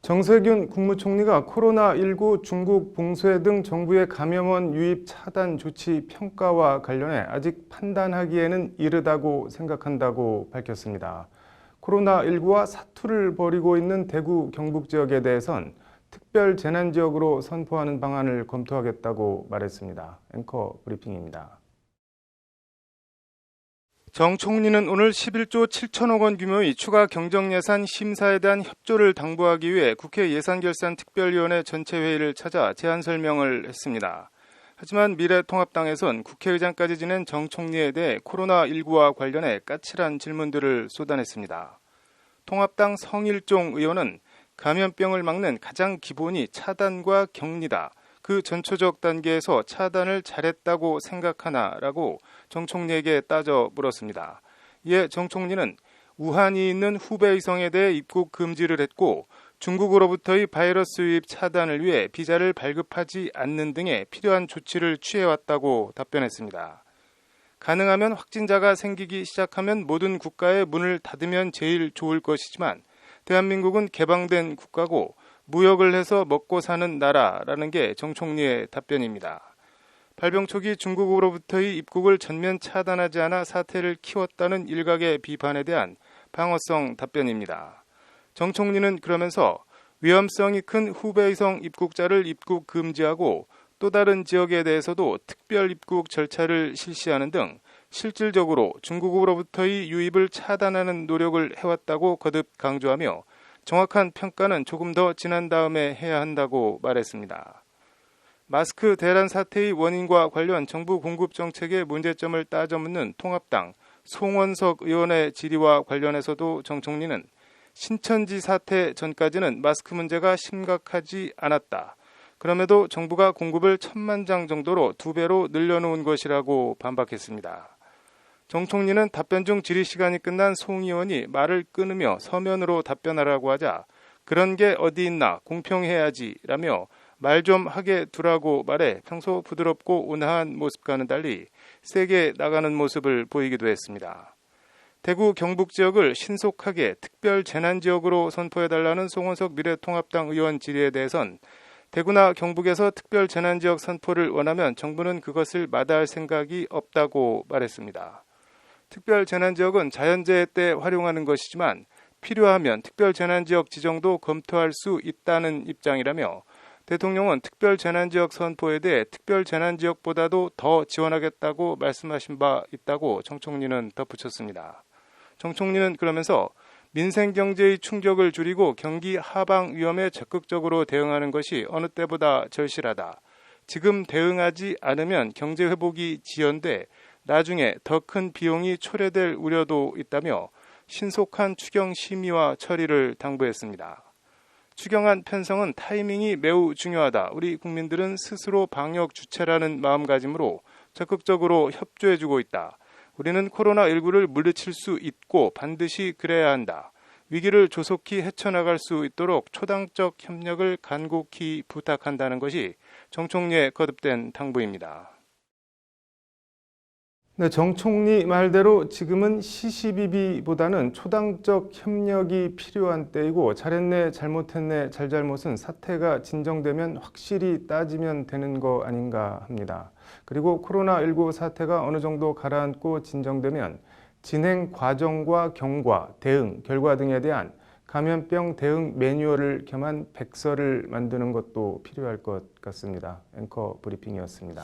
정세균 국무총리가 코로나19 중국 봉쇄 등 정부의 감염원 유입 차단 조치 평가와 관련해 아직 판단하기에는 이르다고 생각한다고 밝혔습니다. 코로나19와 사투를 벌이고 있는 대구 경북 지역에 대해선 특별 재난지역으로 선포하는 방안을 검토하겠다고 말했습니다. 앵커 브리핑입니다. 정 총리는 오늘 11조 7천억 원 규모의 추가 경정예산 심사에 대한 협조를 당부하기 위해 국회 예산결산특별위원회 전체 회의를 찾아 제안 설명을 했습니다. 하지만 미래통합당에선 국회의장까지 지낸 정 총리에 대해 코로나19와 관련해 까칠한 질문들을 쏟아냈습니다. 통합당 성일종 의원은 감염병을 막는 가장 기본이 차단과 격리다. 그 전초적 단계에서 차단을 잘했다고 생각하나라고 정 총리에게 따져 물었습니다. 이에 정 총리는 우한이 있는 후베이성에 대해 입국 금지를 했고 중국으로부터의 바이러스 유입 차단을 위해 비자를 발급하지 않는 등의 필요한 조치를 취해왔다고 답변했습니다. 가능하면 확진자가 생기기 시작하면 모든 국가의 문을 닫으면 제일 좋을 것이지만 대한민국은 개방된 국가고 무역을 해서 먹고 사는 나라라는 게 정 총리의 답변입니다. 발병 초기 중국으로부터의 입국을 전면 차단하지 않아 사태를 키웠다는 일각의 비판에 대한 방어성 답변입니다. 정 총리는 그러면서 위험성이 큰 후베이성 입국자를 입국 금지하고 또 다른 지역에 대해서도 특별 입국 절차를 실시하는 등 실질적으로 중국으로부터의 유입을 차단하는 노력을 해왔다고 거듭 강조하며 정확한 평가는 조금 더 지난 다음에 해야 한다고 말했습니다. 마스크 대란 사태의 원인과 관련 정부 공급 정책의 문제점을 따져 묻는 통합당 송원석 의원의 질의와 관련해서도 정 총리는 신천지 사태 전까지는 마스크 문제가 심각하지 않았다. 그럼에도 정부가 공급을 1,000만 장 정도로 2배로 늘려놓은 것이라고 반박했습니다. 정 총리는 답변 중 질의 시간이 끝난 송 의원이 말을 끊으며 서면으로 답변하라고 하자 그런 게 어디 있나 공평해야지 라며 말 좀 하게 두라고 말해 평소 부드럽고 온화한 모습과는 달리 세게 나가는 모습을 보이기도 했습니다. 대구 경북 지역을 신속하게 특별 재난지역으로 선포해달라는 송원석 미래통합당 의원 질의에 대해선 대구나 경북에서 특별 재난지역 선포를 원하면 정부는 그것을 마다할 생각이 없다고 말했습니다. 특별 재난지역은 자연재해 때 활용하는 것이지만 필요하면 특별 재난지역 지정도 검토할 수 있다는 입장이라며 대통령은 특별 재난지역 선포에 대해 특별 재난지역보다도 더 지원하겠다고 말씀하신 바 있다고 정 총리는 덧붙였습니다. 정 총리는 그러면서 민생경제의 충격을 줄이고 경기 하방 위험에 적극적으로 대응하는 것이 어느 때보다 절실하다. 지금 대응하지 않으면 경제 회복이 지연돼 나중에 더 큰 비용이 초래될 우려도 있다며 신속한 추경 심의와 처리를 당부했습니다. 추경안 편성은 타이밍이 매우 중요하다. 우리 국민들은 스스로 방역 주체라는 마음가짐으로 적극적으로 협조해주고 있다. 우리는 코로나19를 물리칠 수 있고 반드시 그래야 한다. 위기를 조속히 헤쳐나갈 수 있도록 초당적 협력을 간곡히 부탁한다는 것이 정 총리의 거듭된 당부입니다. 네, 정 총리 말대로 지금은 시시비비보다는 초당적 협력이 필요한 때이고 잘했네 잘못했네 잘잘못은 사태가 진정되면 확실히 따지면 되는 거 아닌가 합니다. 그리고 코로나19 사태가 어느 정도 가라앉고 진정되면 진행 과정과 경과, 대응, 결과 등에 대한 감염병 대응 매뉴얼을 겸한 백서를 만드는 것도 필요할 것 같습니다. 앵커 브리핑이었습니다.